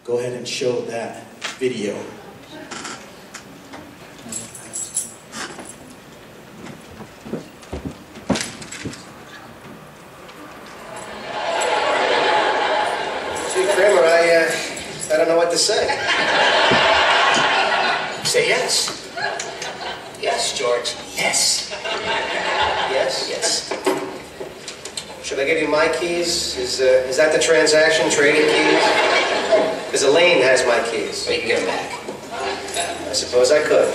go ahead and show that video. Gee, Kramer, I don't know what to say. Say yes. Yes, George. Yes. Yes? Yes. Should I give you my keys? Is that the transaction, trading keys? Because Elaine has my keys. Well, you can get them back. I suppose I could.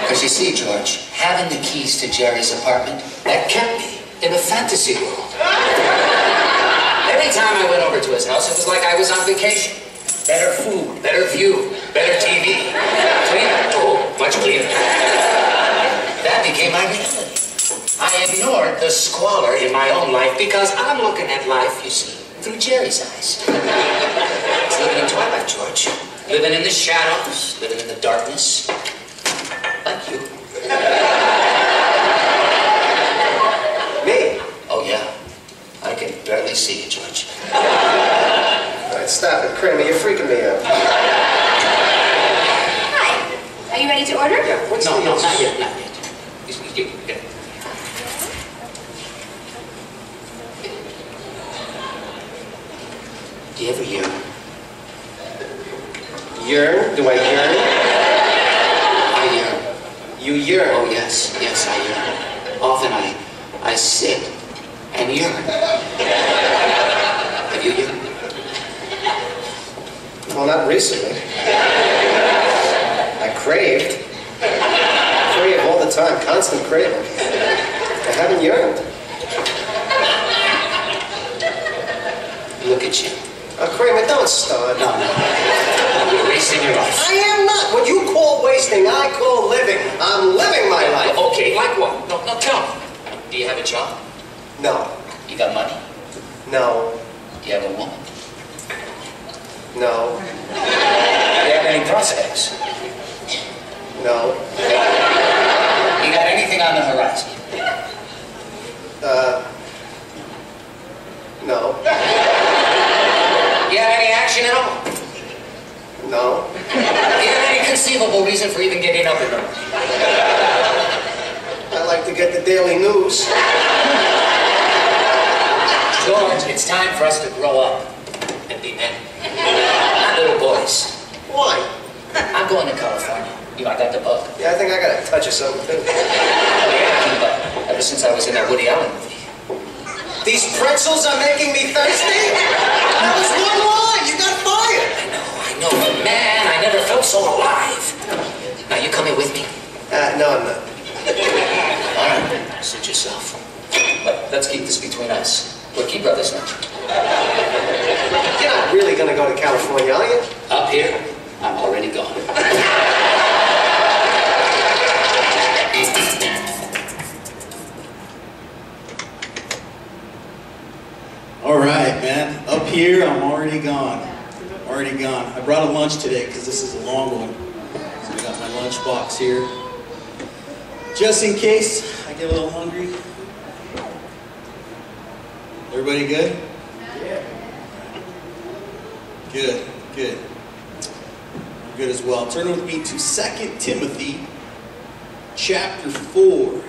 Because you see, George, having the keys to Jerry's apartment, that kept me in a fantasy world. Every time I went over to his house, it was like I was on vacation. Better food, better view, better TV. Cleaner, oh, much cleaner. That became my reality. I ignored the squalor in my own life because I'm looking at life, you see, through Jerry's eyes. It's living in twilight, George. Living in the shadows, living in the darkness. Like you. Me? Oh, yeah. I can barely see you, George. All right, stop it, Kramer. You're freaking me out. Hi. Are you ready to order? Yeah, what's No, the not use? yet, not yet. Yeah. Do you ever yearn? Yearn? Do I yearn? I yearn. You yearn? Oh, yes, I yearn. Often I sit and yearn. Have you yearned? Well, not recently. I craved. Crave all the time, constant craving. I haven't yearned. Look at you. Oh, Kramer, don't start. No. You're wasting your life. I am not. What you call wasting, I call living. I'm living my life. Okay, like what? No, tell me. Do you have a job? No. You got money? No. Do you have a woman? No. Do you have any prospects? No. You got anything on the horizon? No. You have any action at all? No. Do you have any conceivable reason for even getting up in the morning? I like to get the daily news. George, it's time for us to grow up and be men. Not little boys. Why? I'm going to California. You know, I got the bug. Yeah, I think I got a touch of something, too. Ever since I was in that Woody Allen movie. These pretzels are making me thirsty? That was one line. You got fired. I know, but man, I never felt so alive. Now, you coming with me? No, I'm not. All right, suit yourself. But let's keep this between us. We're key brothers, aren't you? You're not really going to go to California, are you? Up here, I'm already gone. All right, man. Up here, I'm already gone. Already gone. I brought a lunch today because this is a long one. So I got my lunch box here. Just in case I get a little hungry. Everybody good? Yeah. Good, good. I'm good as well. Turn with me to 2 Timothy chapter 4.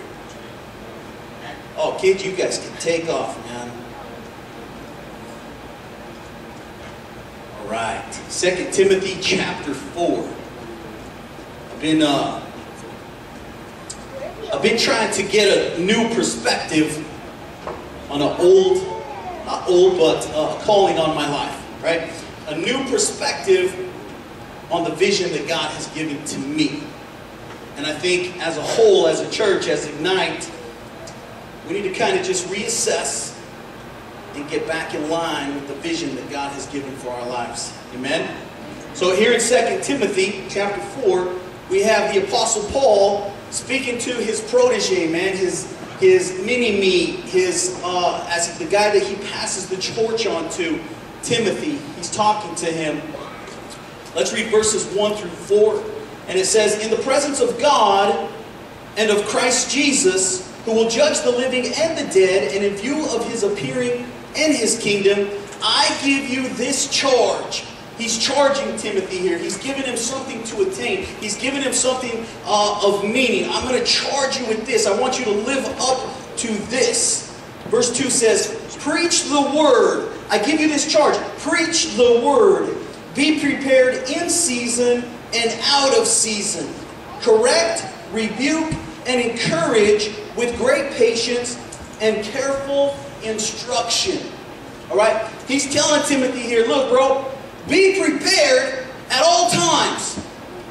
Oh, kids, you guys can take off, man. All right. 2 Timothy chapter 4. I've been trying to get a new perspective on an calling on my life, right? A new perspective on the vision that God has given to me. And I think as a whole, as a church, as Ignite, we need to kind of just reassess and get back in line with the vision that God has given for our lives. Amen? So here in 2 Timothy chapter 4, we have the Apostle Paul speaking to his protege, man, his mini-me, as the guy that he passes the torch on to, Timothy. He's talking to him. Let's read verses 1 through 4. And it says, "In the presence of God and of Christ Jesus, who will judge the living and the dead, and in view of his appearing and his kingdom, I give you this charge. He's charging Timothy here. He's giving him something to attain. He's giving him something of meaning. I'm going to charge you with this. I want you to live up to this. Verse 2 says, preach the word. I give you this charge. Preach the word. Be prepared in season and out of season. Correct, rebuke, and encourage with great patience and careful instruction. All right? He's telling Timothy here, look, bro, be prepared at all times,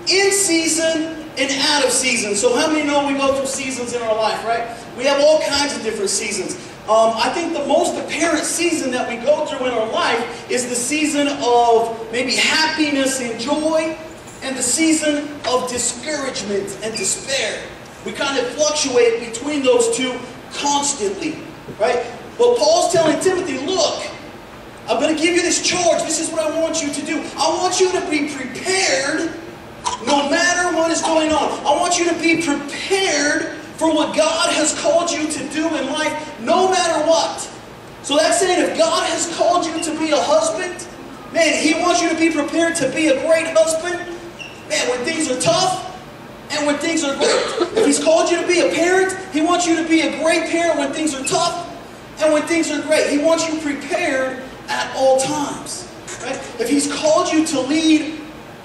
in season and out of season. So how many know we go through seasons in our life, right? We have all kinds of different seasons. I think the most apparent season that we go through in our life is the season of maybe happiness and joy, and the season of discouragement and despair. We kind of fluctuate between those two constantly, right? But Paul's telling Timothy, look, I'm going to give you this charge. This is what I want you to do. I want you to be prepared no matter what is going on. I want you to be prepared for what God has called you to do in life, no matter what. So that's saying if God has called you to be a husband, man, He wants you to be prepared to be a great husband. Man, when things are tough and when things are great. If He's called you to be a parent, He wants you to be a great parent when things are tough and when things are great. He wants you prepared at all times. Right? If He's called you to lead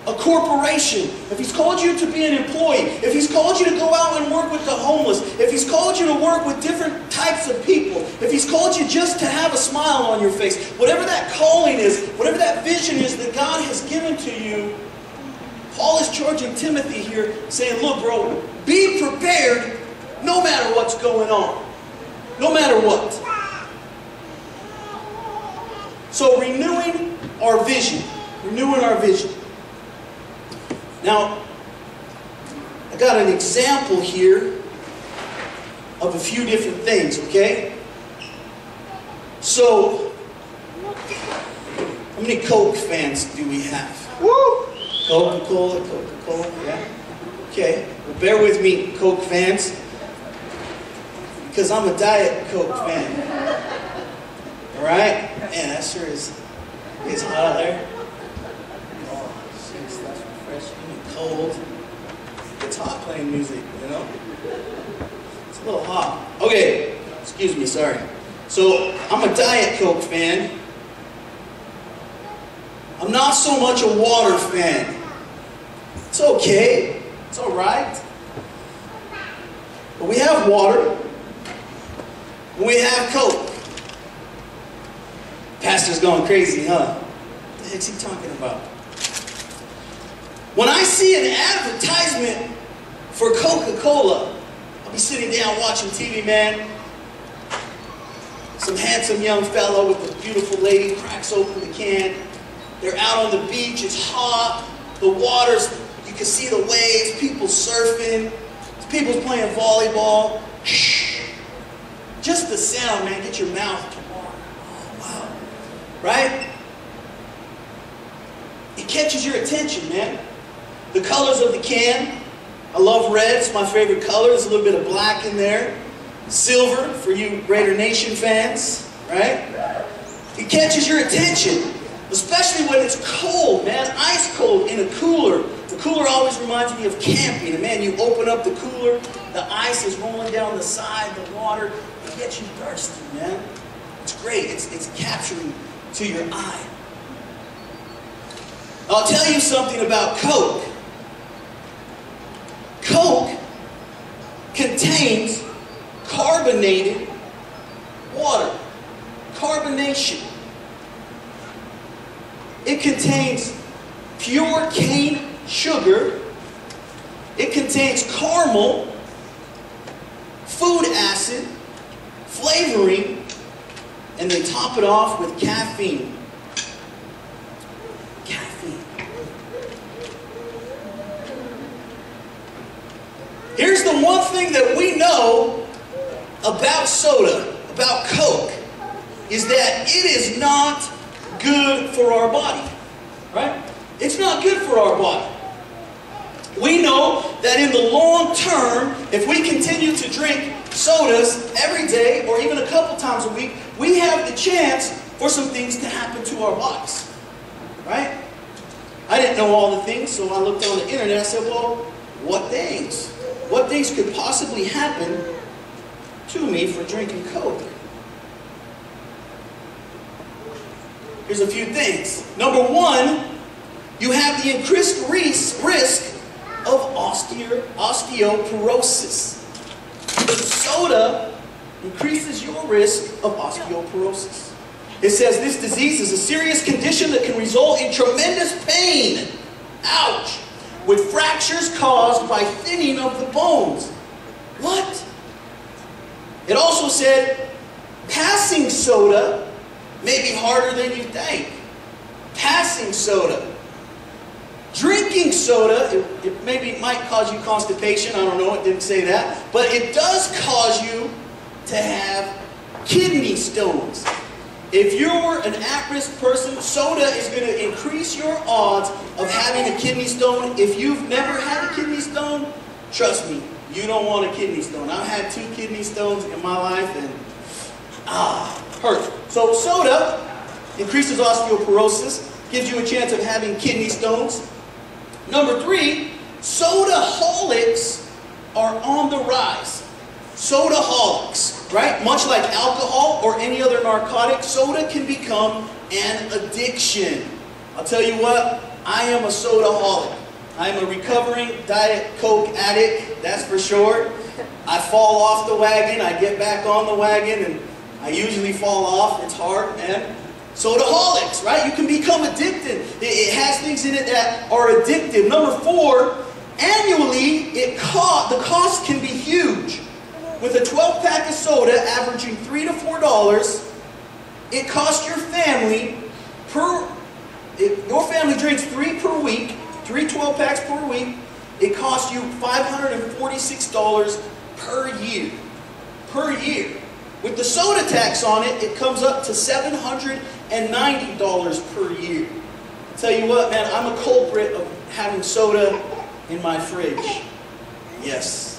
a corporation, if He's called you to be an employee, if He's called you to go out and work with the homeless, if He's called you to work with different types of people, if He's called you just to have a smile on your face, whatever that calling is, whatever that vision is that God has given to you, Paul is charging Timothy here, saying, look, bro, be prepared no matter what's going on. No matter what. So renewing our vision. Renewing our vision. Now, I got an example here of a few different things, okay? So, how many Coke fans do we have? Woo! Coca-Cola, Coca-Cola, yeah. Okay, well, bear with me, Coke fans, because I'm a Diet Coke fan. All right? Man, that sure is hot out there. Oh, jeez, that's refreshing and cold. It's hot playing music, you know? It's a little hot. Okay, excuse me, sorry. So, I'm a Diet Coke fan. I'm not so much a water fan. It's okay. It's all right. But we have water. And we have Coke. Pastor's going crazy, huh? What the heck's he talking about? When I see an advertisement for Coca-Cola, I'll be sitting down watching TV, man. Some handsome young fellow with a beautiful lady cracks open the can. They're out on the beach, it's hot, the water's, you can see the waves, people surfing, people playing volleyball. Just the sound, man, get your mouth to water. Oh, wow. Right? It catches your attention, man. The colors of the can, I love red, it's my favorite color. There's a little bit of black in there. Silver, for you Raider Nation fans, right? It catches your attention. Especially when it's cold, man, ice cold in a cooler. The cooler always reminds me of camping. And man, you open up the cooler, the ice is rolling down the side, the water, it gets you thirsty, man. It's great, it's capturing to your eye. I'll tell you something about Coke. Coke contains carbonated water. Carbonation. It contains pure cane sugar. It contains caramel, food acid, flavoring, and they top it off with caffeine. Caffeine. Here's the one thing that we know about soda, about Coke, is that it is not good for our body, right? It's not good for our body. We know that in the long term, if we continue to drink sodas every day or even a couple times a week, we have the chance for some things to happen to our bodies, right? I didn't know all the things, so I looked on the internet. I said, well, what things? What things could possibly happen to me for drinking Coke? Here's a few things. Number one, you have the increased risk of osteoporosis. Soda increases your risk of osteoporosis. It says this disease is a serious condition that can result in tremendous pain. Ouch! With fractures caused by thinning of the bones. What? It also said passing soda may be harder than you think. Passing soda. Drinking soda, it might cause you constipation. I don't know, it didn't say that. But it does cause you to have kidney stones. If you're an at-risk person, soda is going to increase your odds of having a kidney stone. If you've never had a kidney stone, trust me, you don't want a kidney stone. I've had 2 kidney stones in my life and hurt. So soda increases osteoporosis, gives you a chance of having kidney stones. Number 3, sodaholics are on the rise. Sodaholics. Right? Much like alcohol or any other narcotic, soda can become an addiction. I'll tell you what, I am a sodaholic. I am a recovering Diet Coke addict, that's for sure. I fall off the wagon, I get back on the wagon, and I usually fall off. It's hard, man. Sodaholics, right? You can become addicted. It has things in it that are addictive. Number 4, annually, the cost can be huge. With a 12-pack of soda averaging $3 to $4, it costs your family if your family drinks 3 per week, 3 12-packs per week, it costs you $546 per year. Per year. With the soda tax on it, it comes up to $790 per year. I'll tell you what, man, I'm a culprit of having soda in my fridge. Yes.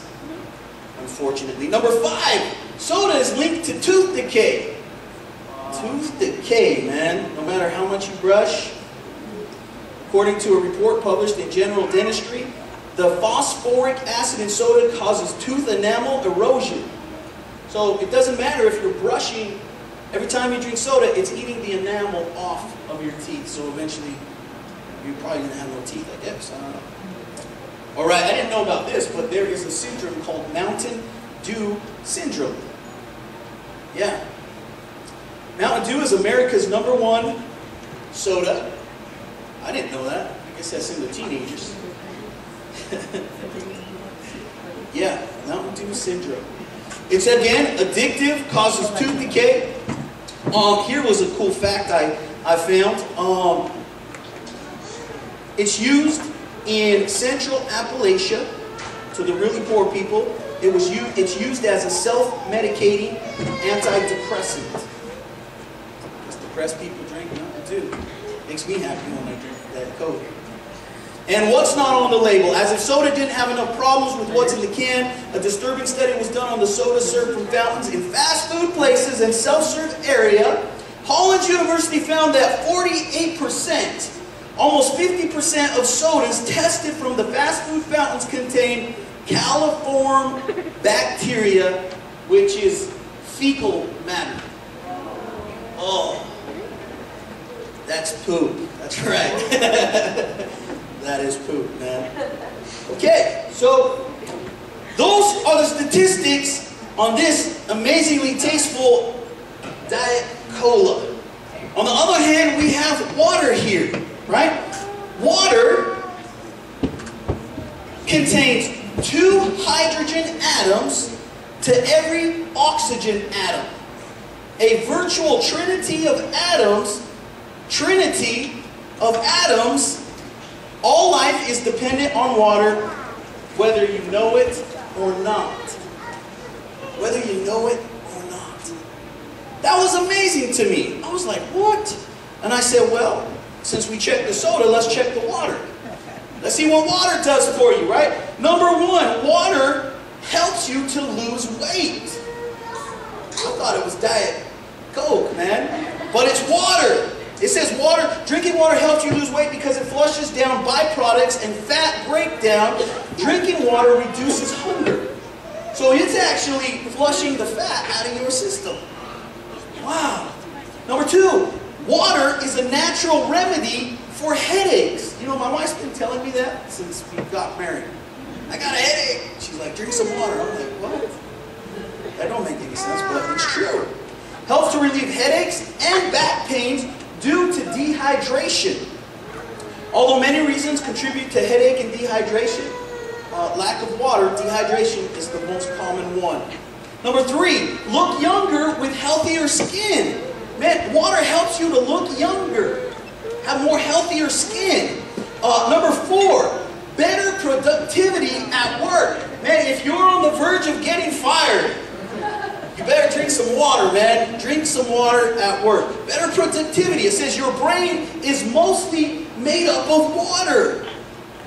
Unfortunately. Number 5, soda is linked to tooth decay. Tooth decay, man. No matter how much you brush. According to a report published in General Dentistry, the phosphoric acid in soda causes tooth enamel erosion. So it doesn't matter if you're brushing. Every time you drink soda, it's eating the enamel off of your teeth. So eventually, you're probably going to have no teeth, I guess. I don't know. All right, I didn't know about this, but there is a syndrome called Mountain Dew syndrome. Yeah. Mountain Dew is America's #1 soda. I didn't know that. I guess that's in the teenagers. Yeah, Mountain Dew syndrome. It's, again, addictive, causes tooth decay. Here was a cool fact I found. It's used in Central Appalachia, to the really poor people. It's used as a self-medicating antidepressant. Because depressed people drink Mountain Dew. Makes me happy when I drink that Coke. And what's not on the label? As if soda didn't have enough problems with what's in the can, a disturbing study was done on the soda served from fountains in fast food places and self-serve area. Hollins University found that 48%, almost 50% of sodas tested from the fast food fountains contain coliform bacteria, which is fecal matter. Oh, that's poop. That's right. That is poop, man. Okay, so those are the statistics on this amazingly tasteful Diet Cola. On the other hand, we have water here, right? Water contains 2 hydrogen atoms to every oxygen atom. A virtual trinity of atoms. All life is dependent on water, whether you know it or not. Whether you know it or not. That was amazing to me. I was like, what? And I said, well, since we checked the soda, let's check the water. Let's see what water does for you, right? Number 1, water helps you to lose weight. I thought it was Diet Coke, man. But it's water. It says drinking water helps you lose weight because it flushes down byproducts and fat breakdown. Drinking water reduces hunger. So it's actually flushing the fat out of your system. Wow. Number 2, water is a natural remedy for headaches. You know, my wife's been telling me that since we got married. I got a headache. She's like, drink some water. I'm like, what? That don't make any sense, but it's true. Helps to relieve headaches and back pains due to dehydration. Although many reasons contribute to headache and dehydration, lack of water, dehydration is the most common one. Number 3, look younger with healthier skin. Man, water helps you to look younger, have more healthier skin. Number 4, better productivity at work. Man, if you're on the verge of getting fired, you better drink some water, man. Drink some water at work. Better productivity. It says your brain is mostly made up of water.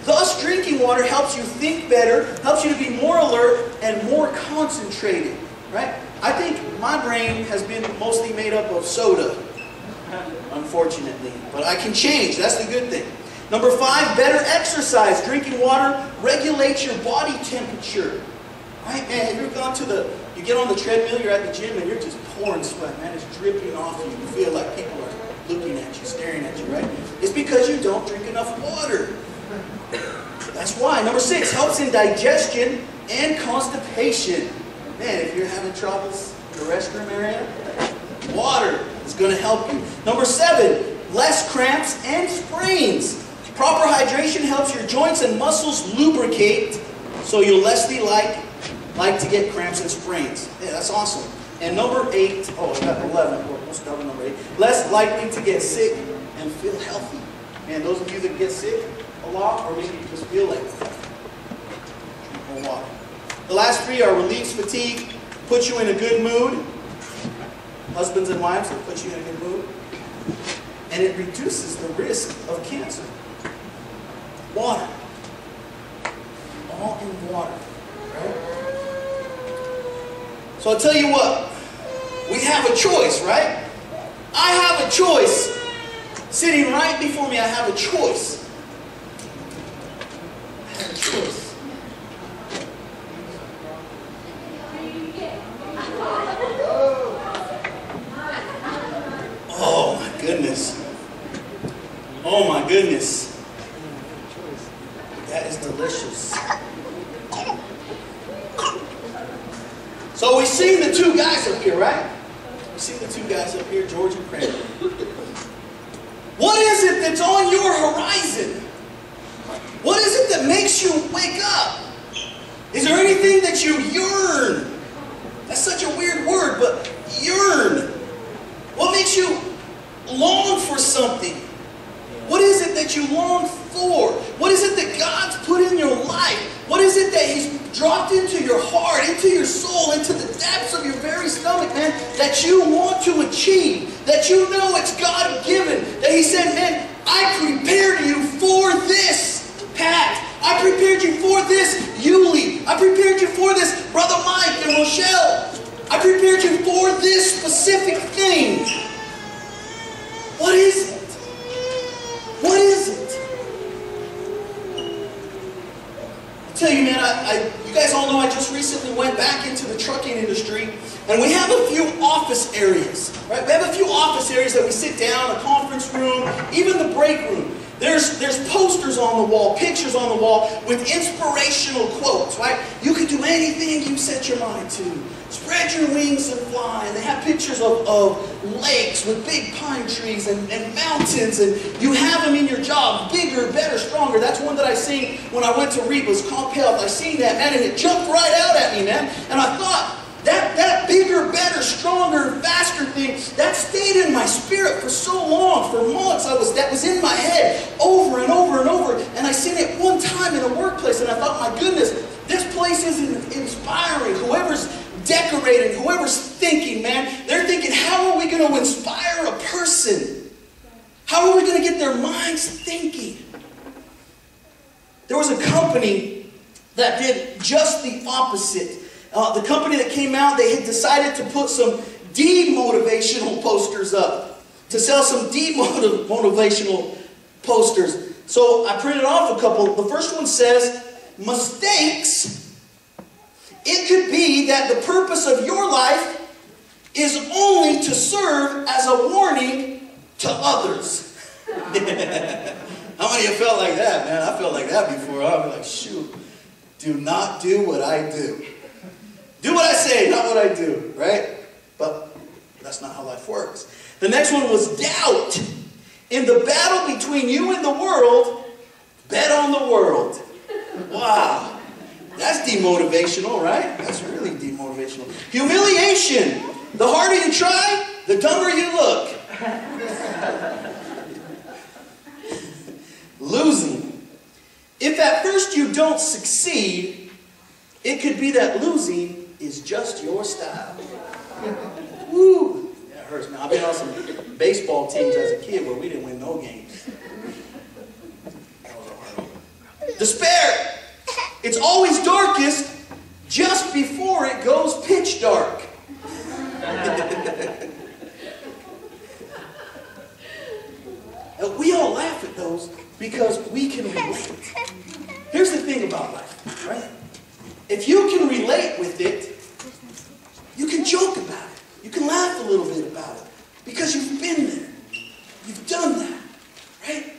Thus, drinking water helps you think better, helps you to be more alert and more concentrated, right? I think my brain has been mostly made up of soda, unfortunately. But I can change. That's the good thing. Number 5, better exercise. Drinking water regulates your body temperature. Right, man, you get on the treadmill, you're at the gym, and you're just pouring sweat, man. It's dripping off you. You feel like people are looking at you, staring at you, right? It's because you don't drink enough water. That's why. Number 6, helps in digestion and constipation. Man, if you're having troubles in the restroom area, water is going to help you. Number 7, less cramps and sprains. Proper hydration helps your joints and muscles lubricate, so you'll lessly like to get cramps and sprains. Yeah, that's awesome. And number 8, I got 11. We'll start with number 8. Less likely to get sick and feel healthy. Man, those of you that get sick a lot, or maybe you just feel like that, drink more water. The last 3 are relieves fatigue, put you in a good mood. Husbands and wives, it puts you in a good mood. And it reduces the risk of cancer. Water. All in water. Right? So I'll tell you what, we have a choice, right? I have a choice. Sitting right before me, I have a choice. I have a choice. Oh my goodness. Oh my goodness. That is delicious. So we see the 2 guys up here, right? We see the 2 guys up here, George and Kramer. What is it that's on your horizon? What is it that makes you wake up? Is there anything that you yearn? That's such a weird word, but yearn. What makes you long for something? What is it that you long for? What is it that God's put in your life? What is it that He's dropped into your heart, into your soul, into the depths of your very stomach, man, that you want to achieve, that you know it's God-given, that He said, man, I prepared you for this, Pat. I prepared you for this, Yuli. I prepared you for this, Brother Mike and Rochelle. I prepared you for this specific thing. What is it? What is it? I tell you, man, you guys all know I just recently went back into the trucking industry, and we have a few office areas, right? We have a few office areas that we sit down, a conference room, even the break room. There's posters on the wall, pictures on the wall with inspirational quotes, right? You can do anything you set your mind to. Spread your wings and fly. And they have pictures of lakes with big pine trees and mountains, and you have them in your job. Bigger, better, stronger. That's one that I seen when I went to Reba's Compelled. I seen that, man, and it jumped right out at me, man. And I thought, that bigger, better, stronger, faster thing, that stayed in my spirit for so long, for months. That was in my head over and over and over. And I seen it one time in a workplace, and I thought, my goodness, this place is inspiring. Whoever's decorating, whoever's thinking, man, they're thinking, how are we going to inspire a person? How are we going to get their minds thinking? There was a company that did just the opposite. The company that came out, they had decided to put some demotivational posters up. to sell some demotivational posters. So I printed off a couple. The first one says, mistakes. It could be that the purpose of your life is only to serve as a warning to others. How many of you felt like that, man? I felt like that before. I was like, shoot, do not do what I do. Do what I say, not what I do, right? But that's not how life works. The next one was doubt. In the battle between you and the world, bet on the world. Wow. That's demotivational, right? That's really demotivational. Humiliation. The harder you try, the dumber you look. Losing. If at first you don't succeed, it could be that losing is just your style. Woo. That hurts, man. I've been on some baseball teams as a kid where we didn't win no games. That was a hard one. Despair. It's always darkest just before it goes pitch dark. We all laugh at those because we can relate. Here's the thing about life, right? If you can relate with it, you can joke about it. You can laugh a little bit about it because you've been there. You've done that, right?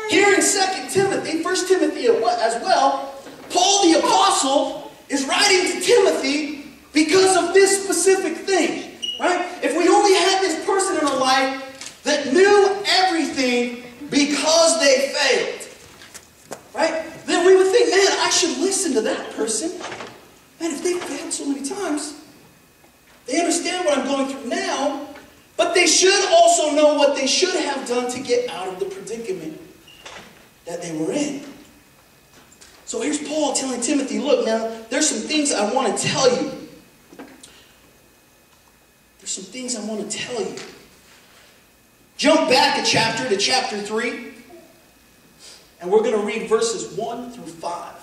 Here in 2 Timothy, 1 Timothy as well, Paul the Apostle is writing to Timothy because of this specific thing, right? If we only had this person in our life that knew everything because they failed, right? Then we would think, man, I should listen to that person. Man, if they failed so many times, they understand what I'm going through now, but they should also know what they should have done to get out of the predicament that they were in. So here's Paul telling Timothy, look, now, there's some things I want to tell you. There's some things I want to tell you. Jump back a chapter to chapter 3, and we're going to read verses 1 through 5.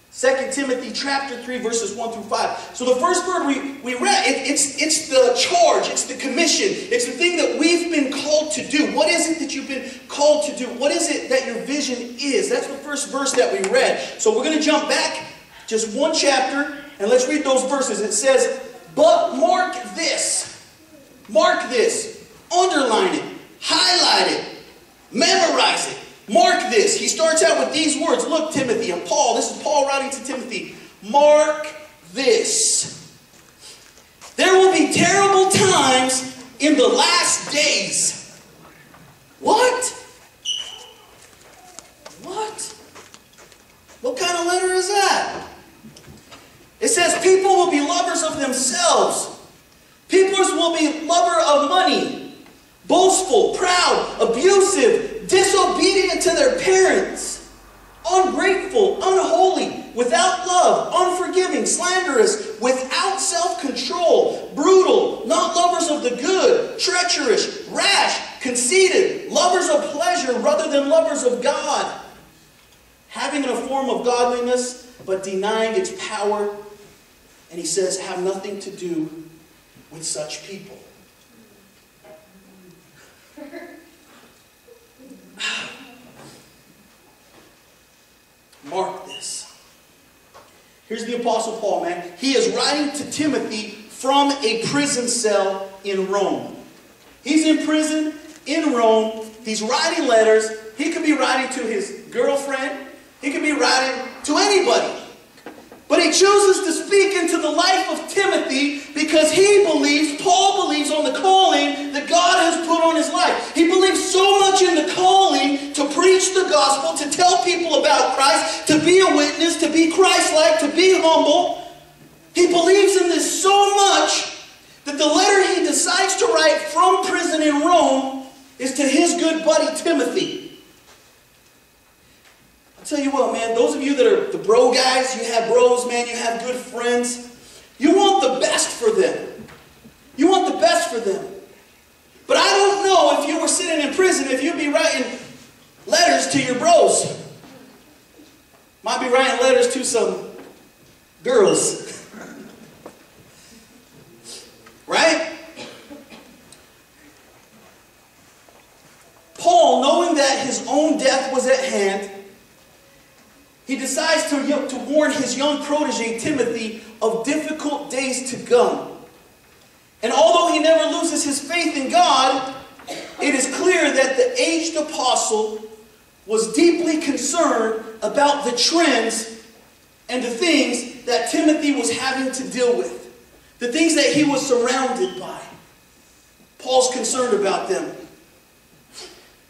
2 Timothy chapter 3, verses 1 through 5. So the first word we read, it's the charge, it's the commission, it's the thing that we've been called to do. What is it that you've been called to do? What is it that your vision is? That's the first verse that we read. So we're going to jump back just one chapter, and let's read those verses. It says, but mark this, underline it, highlight it, memorize it. Mark this. He starts out with these words. Look, Timothy, and Paul. This is Paul writing to Timothy. Mark this. There will be terrible times in the last days. What? What? What kind of letter is that? It says people will be lovers of themselves. People will be lover of money. Boastful, proud, abusive, disobedient to their parents, ungrateful, unholy, without love, unforgiving, slanderous, without self-control, brutal, not lovers of the good, treacherous, rash, conceited, lovers of pleasure rather than lovers of God, having a form of godliness but denying its power. And he says, have nothing to do with such people. Mark this. Here's the Apostle Paul, man. He is writing to Timothy from a prison cell in Rome. He's in prison in Rome. He's writing letters. He could be writing to his girlfriend. He could be writing to anybody. But he chooses to speak into the life of Timothy because he believes, Paul believes on the calling that God has put on his life. He believes so much in the calling to preach the gospel, to tell people about Christ, to be a witness, to be Christ-like, to be humble. He believes in this so much that the letter he decides to write from prison in Rome is to his good buddy Timothy. Tell you what, man, those of you that are the bro guys, you have bros, man, you have good friends. You want the best for them. You want the best for them. But I don't know if you were sitting in prison, if you'd be writing letters to your bros. Might be writing letters to some girls. Right? was at hand, he decides to warn his young protege, Timothy, of difficult days to come. And although he never loses his faith in God, it is clear that the aged apostle was deeply concerned about the trends and the things that Timothy was having to deal with, the things that he was surrounded by. Paul's concerned about them.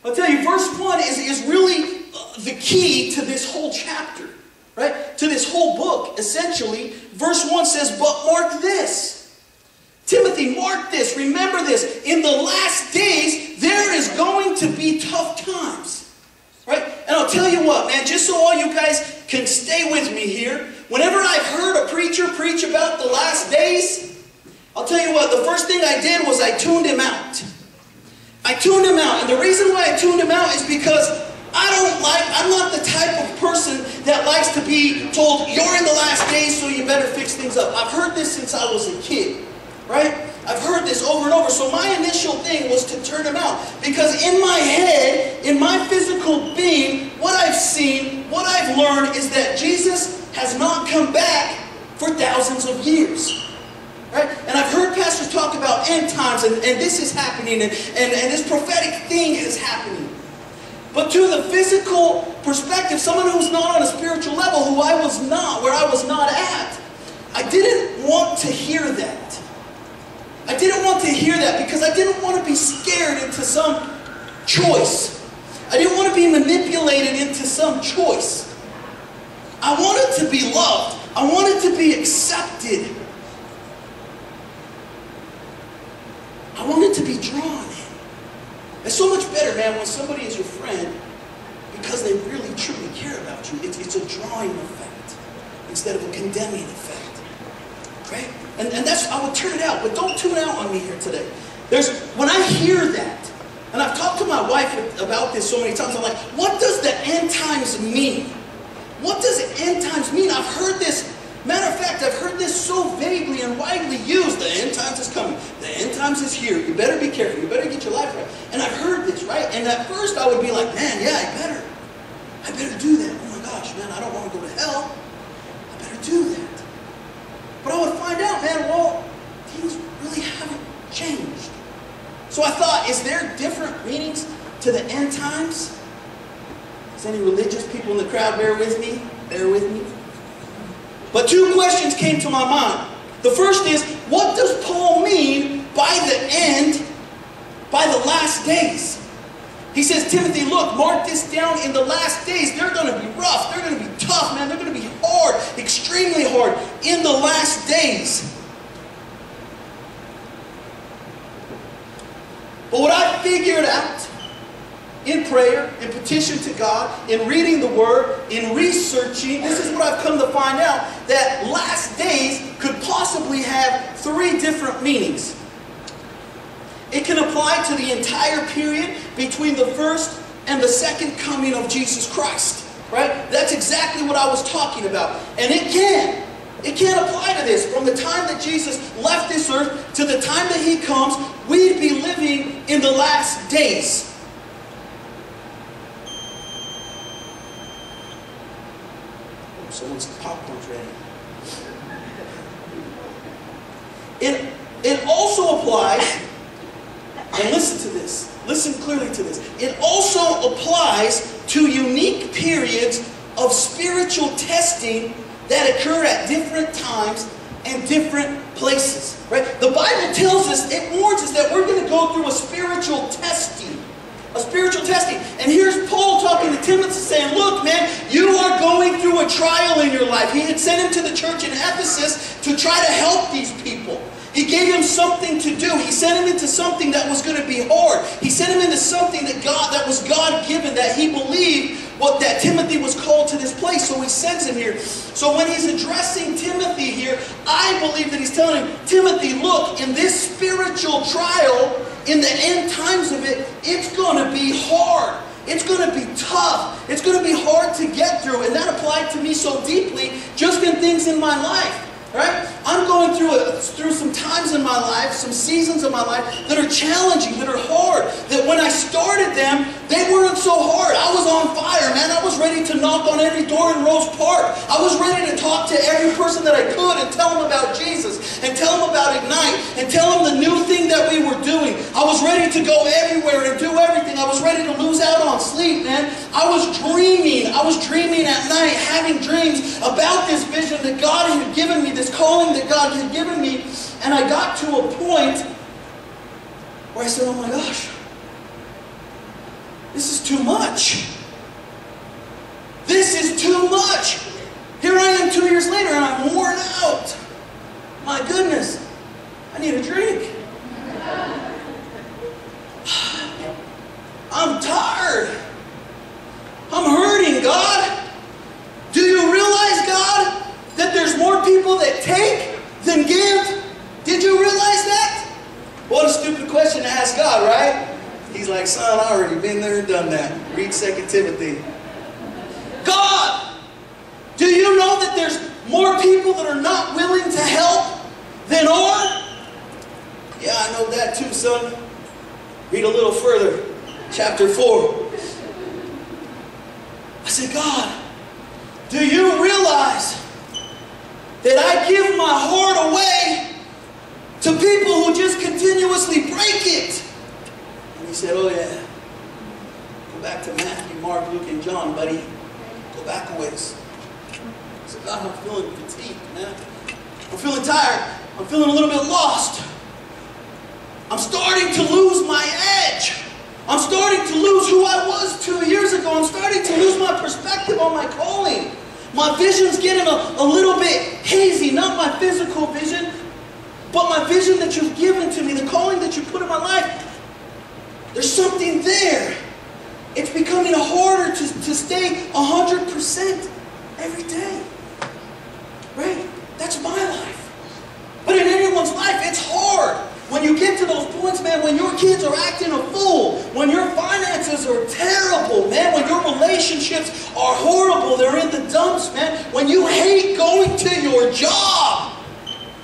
I'll tell you, verse 1 is really the key to this whole chapter, right? To this whole book, essentially. Verse 1 says, but mark this. Timothy, mark this, remember this. In the last days, there is going to be tough times, right? And I'll tell you what, man, just so all you guys can stay with me here, whenever I've heard a preacher preach about the last days, I'll tell you what, the first thing I did was I tuned him out. I tuned him out, and the reason why I tuned him out is because I'm not the type of person that likes to be told, you're in the last days, so you better fix things up. I've heard this since I was a kid. Right? I've heard this over and over. So my initial thing was to turn him out. Because in my head, in my physical being, what I've seen, what I've learned is that Jesus has not come back for thousands of years. Right? And I've heard pastors talk about end times and this is happening and this prophetic thing is happening. But to the physical perspective, someone who's not on a spiritual level, who I was not, where I was not at, I didn't want to hear that. I didn't want to hear that because I didn't want to be scared into some choice. I didn't want to be manipulated into some choice. I wanted to be loved. I wanted to be accepted. I wanted to be drawn in. It's so much better, man, when somebody is your friend because they really, truly care about you. It's a drawing effect instead of a condemning effect. Right? And that's, I would turn it out, but don't tune out on me here today. When I hear that, and I've talked to my wife about this so many times, I'm like, what does the end times mean? What does end times mean? I've heard this, matter of fact, I've heard this so vaguely and widely used. The end times is coming. The end times is here. You better be careful. You better get your life right. And I've heard this, right? And at first I would be like, man, yeah, I better do that. Oh my gosh, man, I don't want to go to hell. I better do that. But I would find out, man, well, things really haven't changed. So I thought, is there different meanings to the end times? Is any religious people in the crowd bear with me? Bear with me. But two questions came to my mind. The first is, what does Paul mean by the end, by the last days? He says, Timothy, look, mark this down. In the last days, they're going to be rough. They're going to be tough, man. They're going to be hard, extremely hard in the last days. But what I figured out in prayer, in petition to God, in reading the Word, in researching, this is what I've come to find out, that last days could possibly have three different meanings. It can apply to the entire period between the first and the second coming of Jesus Christ. Right? That's exactly what I was talking about. And it can apply to this. From the time that Jesus left this earth to the time that He comes, we'd be living in the last days. Oh, someone's popcorn's ready. It also applies, and listen to this. Listen clearly to this. It also applies to unique periods of spiritual testing that occur at different times and different places. Right? The Bible tells us, it warns us that we're going to go through a spiritual testing. A spiritual testing. And here's Paul talking to Timothy saying, look, man, you are going through a trial in your life. He had sent him to the church in Ephesus to try to help these people. He gave him something to do. He sent him into something that was going to be hard. He sent him into something that was God-given, that he believed that Timothy was called to this place. So he sends him here. So when he's addressing Timothy here, I believe that he's telling him, Timothy, look, in this spiritual trial, in the end times of it, it's going to be hard. It's going to be tough. It's going to be hard to get through. And that applied to me so deeply just in things in my life. Right? I'm going through some times in my life, some seasons of my life that are challenging, that are hard. That when I started them, they weren't so hard. I was on fire, man. I was ready to knock on every door in Rose Park. I was ready to talk to every person that I could and tell them about Jesus and tell them about Ignite and tell them the new thing that we were doing. I was ready to go everywhere and do everything. I was ready to lose out on sleep, man. I was dreaming. I was dreaming at night, having dreams about this vision that God had given me, this calling that God had given me. And I got to a point where I said, oh my gosh, this is too much. This is too much. Here I am 2 years later and I'm worn out. My goodness, I need a drink. I'm tired. I'm hurting, God. Do you realize, God, that there's more people that take than give? Did you realize that? What a stupid question to ask God, right? He's like, son, I already been there and done that. Read 2 Timothy. God, do you know that there's more people that are not willing to help than are? Yeah, I know that too, son. Read a little further. Chapter 4. I said, God, do you realize that I give my heart away to people who just continuously break it? And he said, oh yeah. Go back to Matthew, Mark, Luke, and John, buddy. Go back a ways. I said, God, I'm feeling fatigued, man. I'm feeling tired. I'm feeling a little bit lost. I'm starting to lose my edge. I'm starting to lose who I was 2 years ago. I'm starting to lose my perspective on my calling. My vision's getting a little bit hazy. Not my physical vision, but my vision that you've given to me, the calling that you put in my life. There's something there. It's becoming harder to stay 100% every day. Right? That's my life. But in anyone's life, it's hard. When you get to those points, man, when your kids are acting a fool, when your finances are terrible, man, when your relationships are horrible, they're in the dumps, man, when you hate going to your job.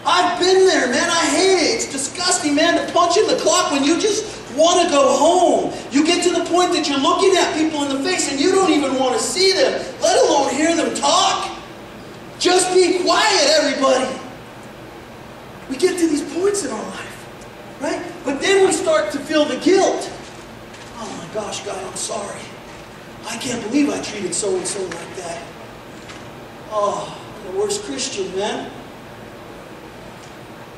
I've been there, man, I hate it. It's disgusting, man, to punch in the clock when you just want to go home. You get to the point that you're looking at people in the face and you don't even want to see them, let alone hear them talk. Just be quiet, everybody. We get to these points in our life. Right? But then we start to feel the guilt. Oh my gosh, God, I'm sorry. I can't believe I treated so-and-so like that. Oh, I'm the worst Christian, man.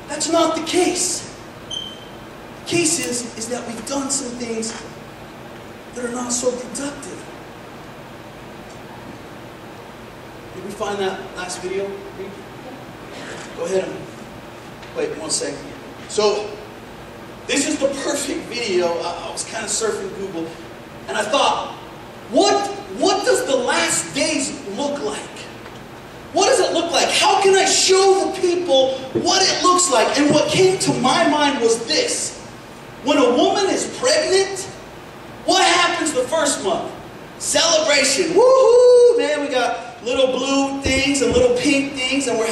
That's not the case. The case is that we've done some things that are not so productive. Did we find that last video? Go ahead and wait 1 second. So, this is the perfect video. I was kind of surfing Google, and I thought, what does the last days look like? What does it look like? How can I show the people what it looks like? And what came to my mind was this. When a woman is pregnant, what happens the first month? Celebration. Woohoo! Man, we got little blue things and little pink things, and we're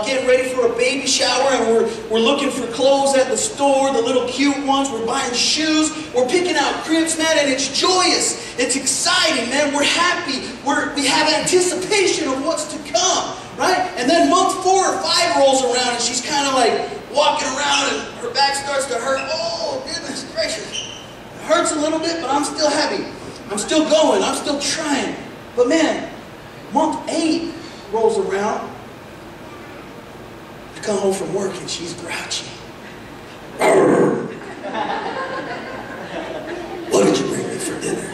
getting ready for a baby shower, and we're looking for clothes at the store, the little cute ones. We're buying shoes. We're picking out cribs, man, and it's joyous. It's exciting, man. We're happy. We have anticipation of what's to come, right? And then month 4 or 5 rolls around, and she's kind of like walking around, and her back starts to hurt. Oh, goodness gracious. It hurts a little bit, but I'm still happy. I'm still going. I'm still trying. But man, month 8 rolls around. I come home from work and she's grouchy. What did you bring me for dinner?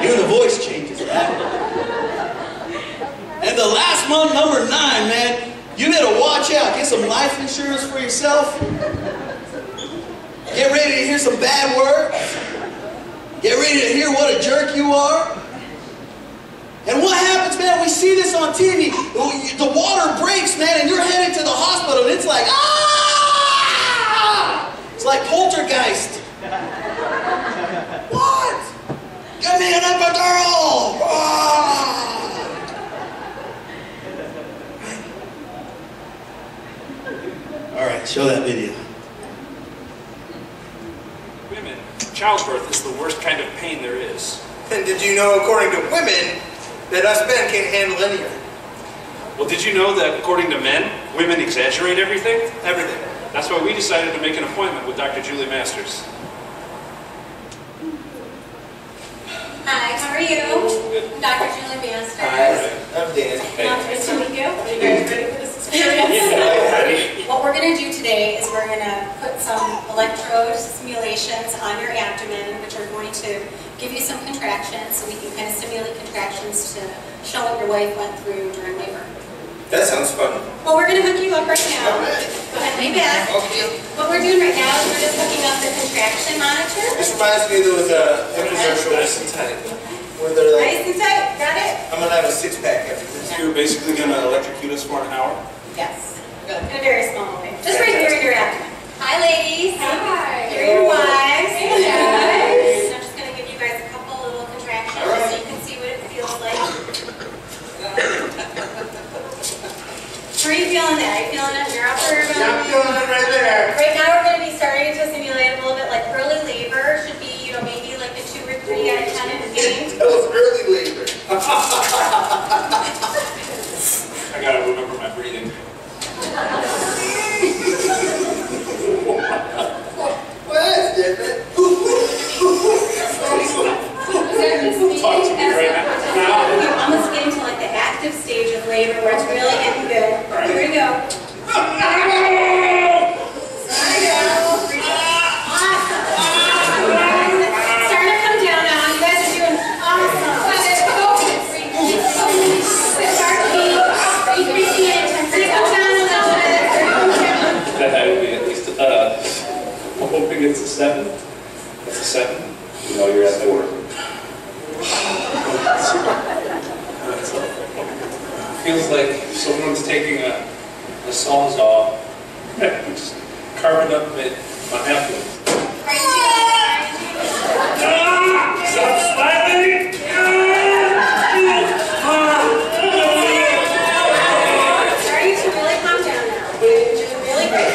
Even the voice changes, right? And the last month, number 9, man, you better watch out. Get some life insurance for yourself. Get ready to hear some bad words. Get ready to hear what a jerk you are. And what happens, man, we see this on TV. The water breaks, man, and you're headed to the hospital, and it's like, ah! It's like Poltergeist. What? Give me an epidural! Ah! Show that video. Women, childbirth is the worst kind of pain there is. And did you know, according to women, that us men can't handle any of it? Well, did you know that according to men, women exaggerate everything? Everything. That's why we decided to make an appointment with Dr. Julie Masters. Hi, how are you? I'm Dr. Julie Masters. Hi, I'm Dan. Nice to meet you. Are you guys ready for this experience? What we're going to do today is we're going to put some electrode simulations on your abdomen, which are going to give you some contractions, so we can kind of simulate contractions to show what your wife went through during labor. That sounds fun. Well, we're going to hook you up right now. All right. Go ahead, lay back. Okay. What we're doing right now is we're just hooking up the contraction monitor. This reminds me of those commercials where they're like, Nice and tight. Got it? I'm gonna have a six-pack after this. You're basically going to electrocute us for an hour? Yes. Good. In a very small way. Just right here in your abdomen. Hi, ladies. Hi. Here are your wives. Hey, guys. I'm just going to give you guys a couple little contractions so you can see what it feels like. How are you feeling that? Are you feeling it in your upper abdomen? Yeah, I'm feeling it right there. Right now we're going to be starting to simulate a little bit like early labor. Should be, maybe like a 2 or 3 out of 10 in the game. That was early labor. I got to remember my breathing. Well, that's different. Talk to me right now. You're almost getting to like the active stage of labor where it's really getting good. Right. Here we go. There we go. Awesome. Starting to come down now. You guys are doing awesome. Increasing the intensity. Come down a little bit. That would be at least, I'm hoping it's a 7. It's a 7. You know you're at 4. Feels like someone's taking a sawzall and just carving up my abdomen. Stop smiling! Starting to really calm down now. You're doing really great.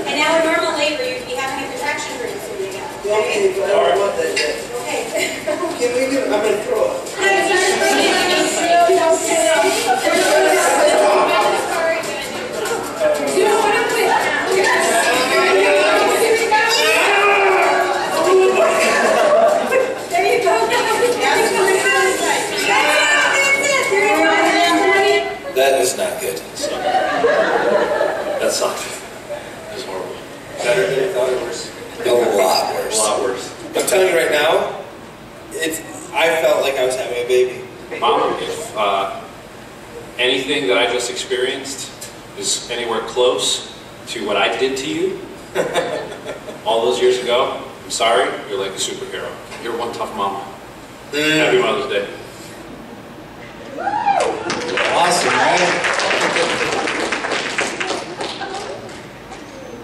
And now in normal labor, you'd be having a contraction pretty soon again. Okay? I don't want that yet. Okay. Can we do it? I'm gonna throw up. That is not good. That sucked. That was horrible. Better than I thought it was. A lot worse. A lot worse. I'm telling you right now, I felt like I was having a baby. Mom, if anything that I just experienced is anywhere close to what I did to you all those years ago, I'm sorry, you're like a superhero. You're one tough mama. Happy Mother's Day. Awesome, right?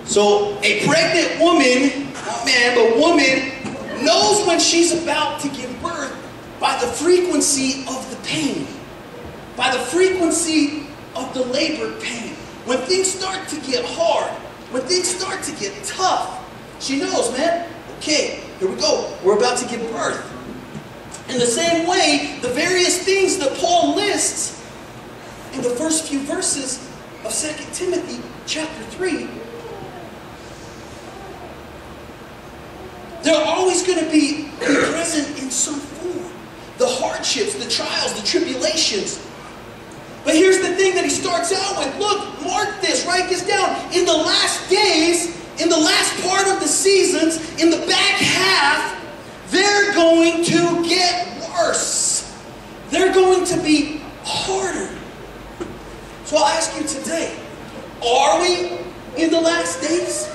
So a pregnant woman, not man, but woman, knows when she's about to give birth by the frequency of the pain, by the frequency of the labor pain. When things start to get hard, when things start to get tough, she knows, man, okay, here we go, we're about to give birth. In the same way, the various things that Paul lists in the first few verses of 2 Timothy chapter 3, they're always going to be present in some form. The hardships, the trials, the tribulations. But here's the thing that he starts out with. Look, mark this, write this down. In the last days, in the last part of the seasons, in the back half, they're going to get worse. They're going to be harder. So I'll ask you today, are we in the last days?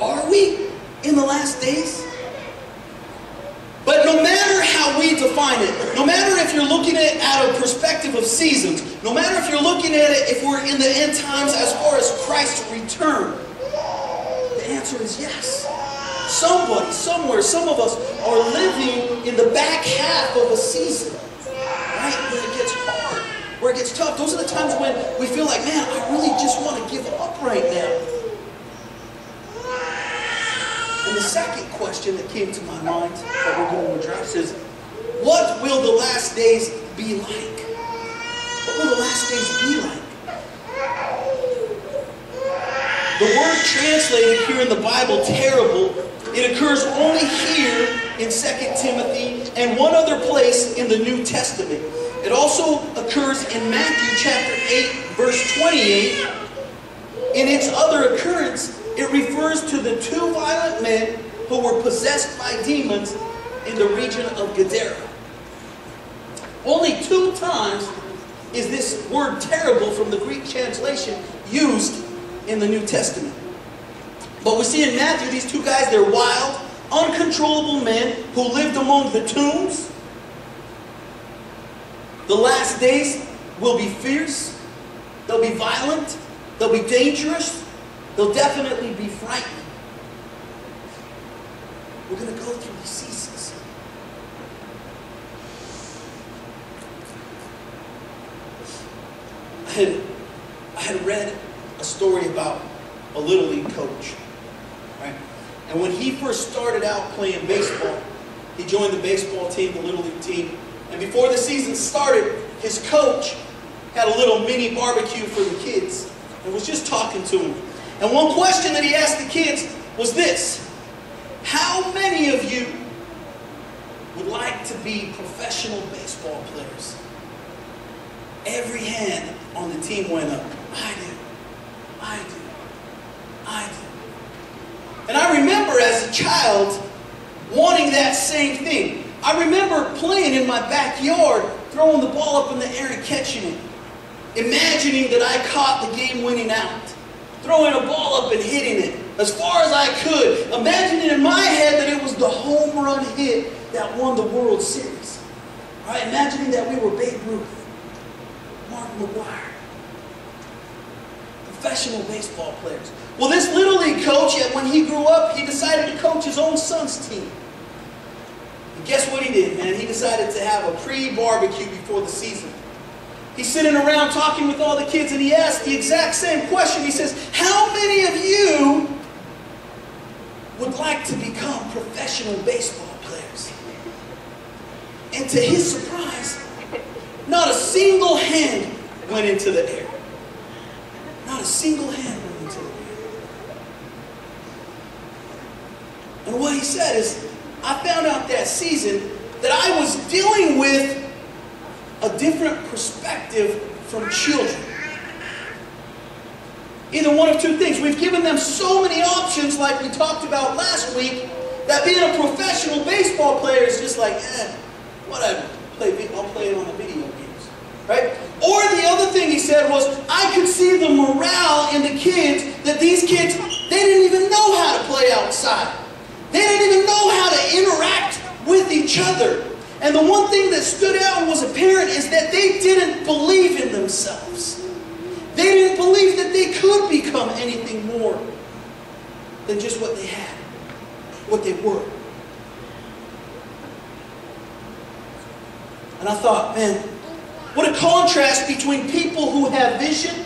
Are we in the last days? But no matter how we define it, no matter if you're looking at it out of perspective of seasons, no matter if you're looking at it if we're in the end times as far as Christ's return, the answer is yes. Somebody, somewhere, some of us are living in the back half of a season, right? Where it gets hard, where it gets tough. Those are the times when we feel like, man, I really just want to give up right now. second question that came to my mind that we're going to address is, what will the last days be like? What will the last days be like? The word translated here in the Bible, terrible, it occurs only here in 2 Timothy and one other place in the New Testament. It also occurs in Matthew chapter 8, verse 28. In its other occurrence, it refers to the two violent men who were possessed by demons in the region of Gadara. Only 2 times is this word terrible from the Greek translation used in the New Testament. But we see in Matthew these 2 guys, they're wild, uncontrollable men who lived among the tombs. The last days will be fierce, they'll be violent, they'll be dangerous, they'll definitely be frightening. We're going to go through these seasons. I had read a story about a Little League coach, right? And when he first started out playing baseball, he joined the baseball team, the Little League team, and before the season started, his coach had a little mini barbecue for the kids and was just talking to them. And one question that he asked the kids was this: how many of you would like to be professional baseball players? Every hand on the team went up. I do. I do. I do. And I remember as a child wanting that same thing. I remember playing in my backyard, throwing the ball up in the air and catching it. Imagining that I caught the game-winning out. Throwing a ball up and hitting it as far as I could. Imagining in my head that it was the home run hit that won the World Series. Right? Imagining that we were Babe Ruth, Mark McGwire. Professional baseball players. Well, this Little League coach, when he grew up, he decided to coach his own son's team. And guess what he did, man? He decided to have a pre-barbecue before the season. He's sitting around talking with all the kids, and he asked the exact same question. He says, how many of you would like to become professional baseball players? And to his surprise, not a single hand went into the air. Not a single hand went into the air. And what he said is, I found out that season that I was dealing with a different perspective from children. Either one of 2 things. We've given them so many options, like we talked about last week, that being a professional baseball player is just like, whatever. I'll play it on the video games. Right? Or the other thing he said was, I could see the morale in the kids, that these kids, they didn't even know how to play outside. They didn't even know how to interact with each other. And the one thing that stood out and was apparent is that they didn't believe in themselves. They didn't believe that they could become anything more than just what they had, what they were. And I thought, man, what a contrast between people who have vision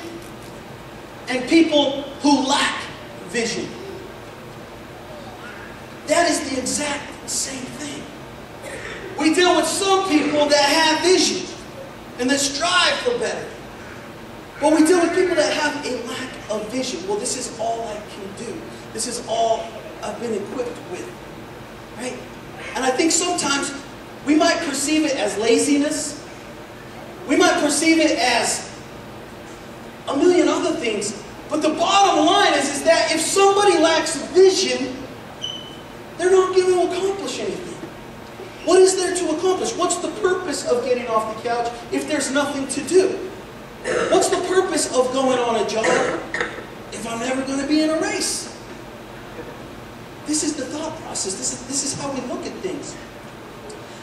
and people who lack vision. That is the exact same thing. We deal with some people that have vision and that strive for better. But we deal with people that have a lack of vision. Well, this is all I can do. This is all I've been equipped with. Right? And I think sometimes we might perceive it as laziness. We might perceive it as a million other things. But the bottom line is that if somebody lacks vision, they're not going to accomplish anything. What is there to accomplish? What's the purpose of getting off the couch if there's nothing to do? What's the purpose of going on a job if I'm never going to be in a race? This is the thought process. This is how we look at things.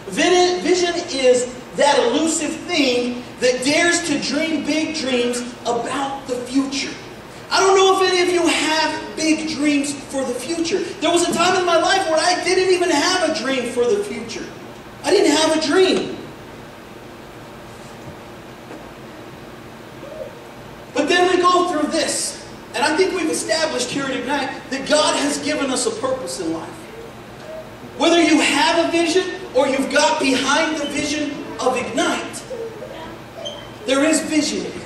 Vision is that elusive thing that dares to dream big dreams about the future. I don't know if any of you have big dreams for the future. There was a time in my life where I didn't even have a dream for the future. I didn't have a dream. But then we go through this. And I'm I think we've established here at Ignite that God has given us a purpose in life. Whether you have a vision or you've got behind the vision of Ignite, there is vision here.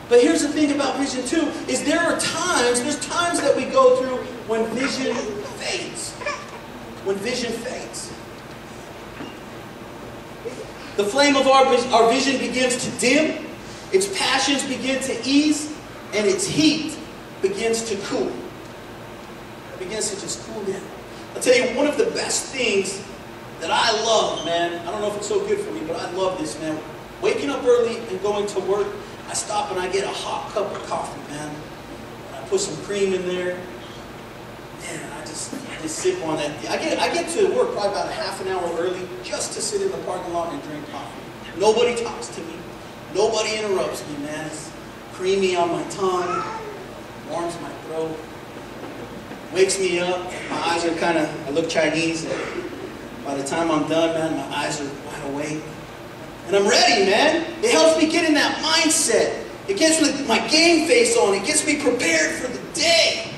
But here's the thing about vision too, is there's times that we go through when vision fades. When vision fades. The flame of our vision begins to dim, its passions begin to ease, and its heat begins to cool. It begins to just cool down. I'll tell you, one of the best things that I love, man, I don't know if it's so good for me, but I love this, man. Waking up early and going to work, I stop and I get a hot cup of coffee, man. I put some cream in there. Man, I just sip on that. I get to work probably about a half an hour early just to sit in the parking lot and drink coffee. Nobody talks to me. Nobody interrupts me, man. It's creamy on my tongue, warms my throat, wakes me up. My eyes are I look Chinese. By the time I'm done, man, my eyes are wide awake. And I'm ready, man. It helps me get in that mindset. It gets my game face on. It gets me prepared for the day.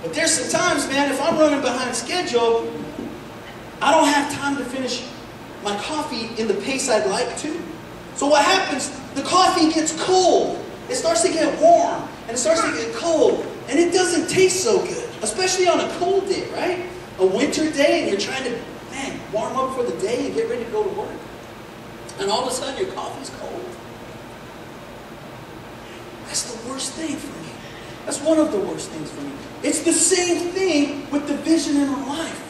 But there's some times, man, if I'm running behind schedule, I don't have time to finish my coffee in the pace I'd like to. So what happens, the coffee gets cold. It starts to get warm, and it starts to get cold, and it doesn't taste so good, especially on a cold day, right? A winter day, and you're trying to, man, warm up for the day and get ready to go to work. And all of a sudden, your coffee's cold. That's the worst thing for me. That's one of the worst things for me. It's the same thing with the vision in our life.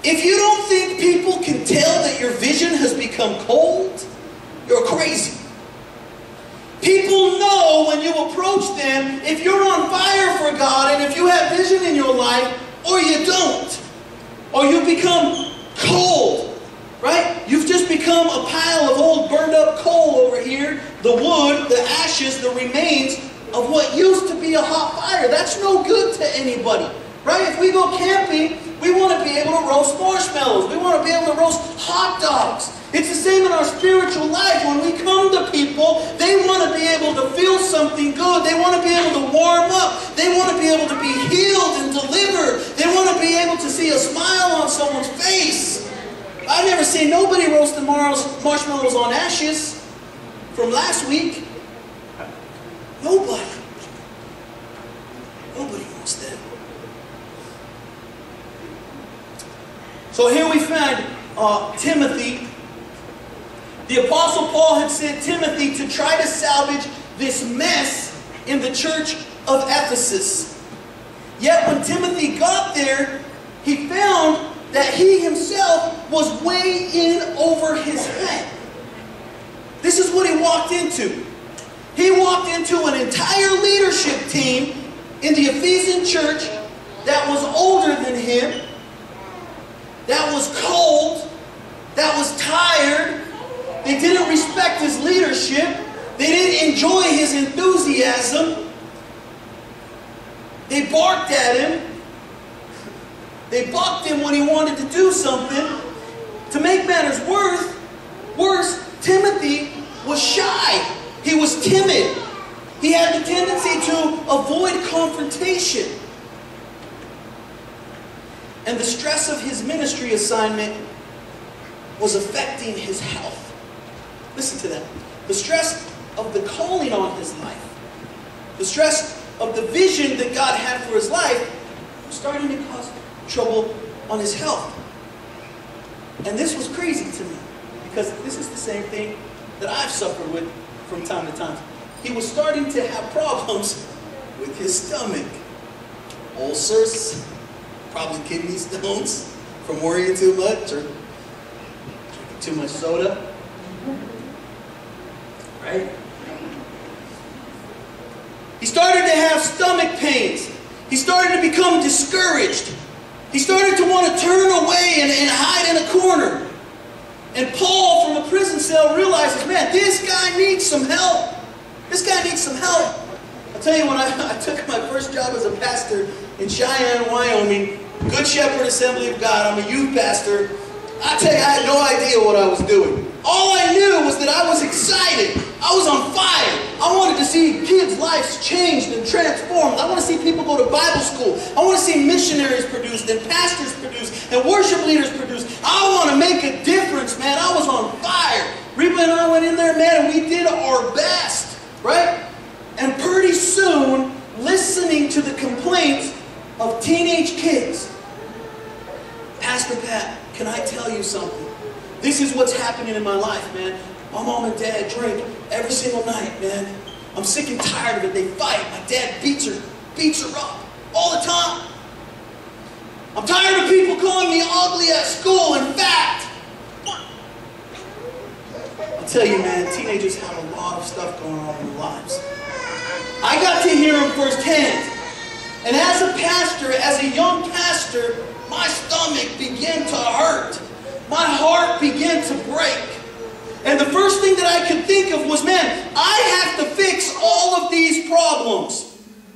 If you don't think people can tell that your vision has become cold, you're crazy. People know when you approach them if you're on fire for God and if you have vision in your life or you don't. Or you become cold, right? You've just become a pile of old burned up coal over here, the wood, the ashes, the remains of what used to be a hot fire. That's no good to anybody, right? If we go camping, we want to be able to roast marshmallows. We want to be able to roast hot dogs. It's the same in our spiritual life. When we come to people, they want to be able to feel something good. They want to be able to warm up. They want to be able to be healed and delivered. They want to be able to see a smile on someone's face. I've never seen nobody roasting marshmallows on ashes from last week. Nobody. Nobody wants that. So here we find Timothy. The Apostle Paul had sent Timothy to try to salvage this mess in the church of Ephesus. Yet when Timothy got there, he found that he himself was way in over his head. This is what he walked into. He walked into an entire leadership team in the Ephesian church that was older than him, that was cold, that was tired. They didn't respect his leadership. They didn't enjoy his enthusiasm. They barked at him. They bucked him when he wanted to do something. To make matters worse, Timothy was shy. He was timid. He had the tendency to avoid confrontation. And the stress of his ministry assignment was affecting his health. Listen to that. The stress of the calling on his life, the stress of the vision that God had for his life, was starting to cause trouble on his health. And this was crazy to me, because this is the same thing that I've suffered with from time to time. He was starting to have problems with his stomach. Ulcers, probably kidney stones from worrying too much or drinking too much soda. Right? He started to have stomach pains. He started to become discouraged. He started to want to turn away and hide in a corner. And Paul, from a prison cell, realizes, man, this guy needs some help. This guy needs some help. I'll tell you, when I took my first job as a pastor in Cheyenne, Wyoming, Good Shepherd Assembly of God, I'm a youth pastor. I tell you, I had no idea what I was doing. All I knew was that I was excited. I was on fire. I wanted to see kids' lives changed and transformed. I want to see people go to Bible school. I want to see missionaries produced and pastors produced and worship leaders produced. I want to make a difference, man. I was on fire. Reba and I went in there, man, and we did our best, right? And pretty soon, listening to the complaints of teenage kids, Pastor Pat, can I tell you something? This is what's happening in my life, man. My mom and dad drink every single night, man. I'm sick and tired of it. They fight. My dad beats her up all the time. I'm tired of people calling me ugly at school. In fact, I'll tell you, man, teenagers have a lot of stuff going on in their lives. I got to hear them firsthand. And as a pastor, as a young pastor, my stomach began to hurt. My heart began to break. And the first thing that I could think of was, man, I have to fix all of these problems.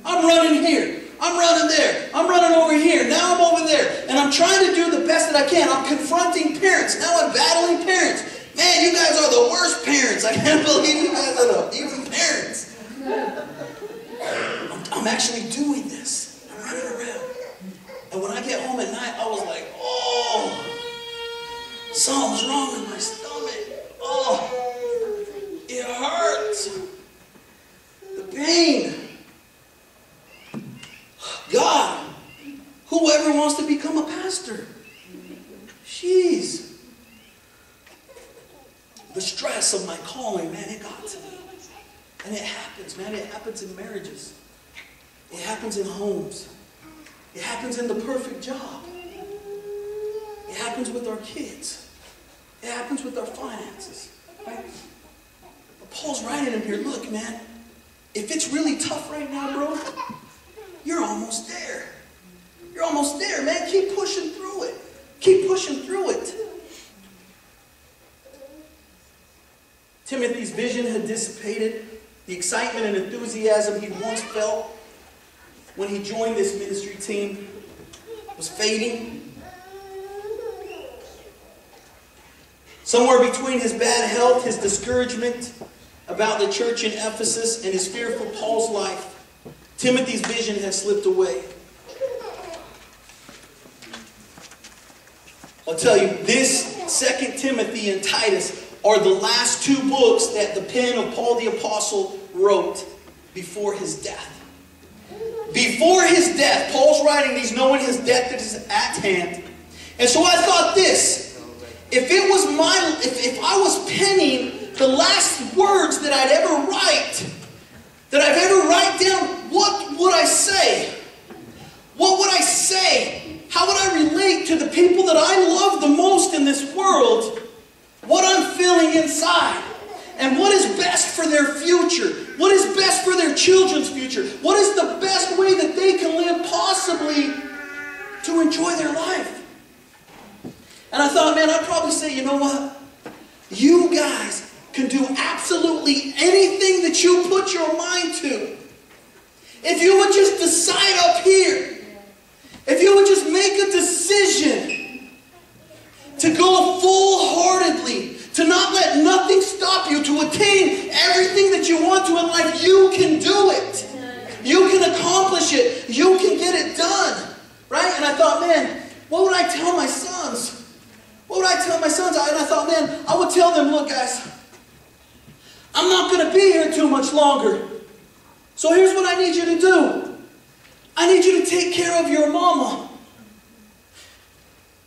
I'm running here. I'm running there. I'm running over here. Now I'm over there. And I'm trying to do the best that I can. I'm confronting parents. Now I'm battling parents. Man, you guys are the worst parents. I can't believe you guys are even parents. I'm actually doing this. I'm running around. And when I get home at night, I was like, oh, something's wrong with my stomach. Oh, it hurts. The pain. God, whoever wants to become a pastor? Jeez. The stress of my calling, man, it got to me. And it happens, man. It happens in marriages. It happens in homes. It happens in the perfect job. It happens with our kids. It happens with our finances. Right? But Paul's writing in here, look, man, if it's really tough right now, bro, you're almost there. You're almost there, man. Keep pushing through it. Keep pushing through it. Timothy's vision had dissipated. The excitement and enthusiasm he once felt when he joined this ministry team was fading. Somewhere between his bad health, his discouragement about the church in Ephesus, and his fear for Paul's life, Timothy's vision had slipped away. I'll tell you, this 2 Timothy and Titus are the last two books that the pen of Paul the Apostle wrote before his death. Before his death, Paul's writing these knowing his death is at hand. And so I thought this, if I was penning the last words that I'd ever write down, what would I say? What would I say? How would I relate to the people that I love the most in this world? What I'm feeling inside, and what is best for their future, what is best for their children's future, what is the best way that they can live possibly to enjoy their life. And I thought, man, I'd probably say, you know what? You guys can do absolutely anything that you put your mind to. If you would just decide up here, if you would just make a decision to go full-heartedly, to not let nothing stop you, to attain everything that you want to in life, you can do it. You can accomplish it. You can get it done. Right? And I thought, man, what would I tell my sons? What would I tell my sons? And I thought, man, I would tell them, look, guys, I'm not going to be here too much longer. So here's what I need you to do. I need you to take care of your mama.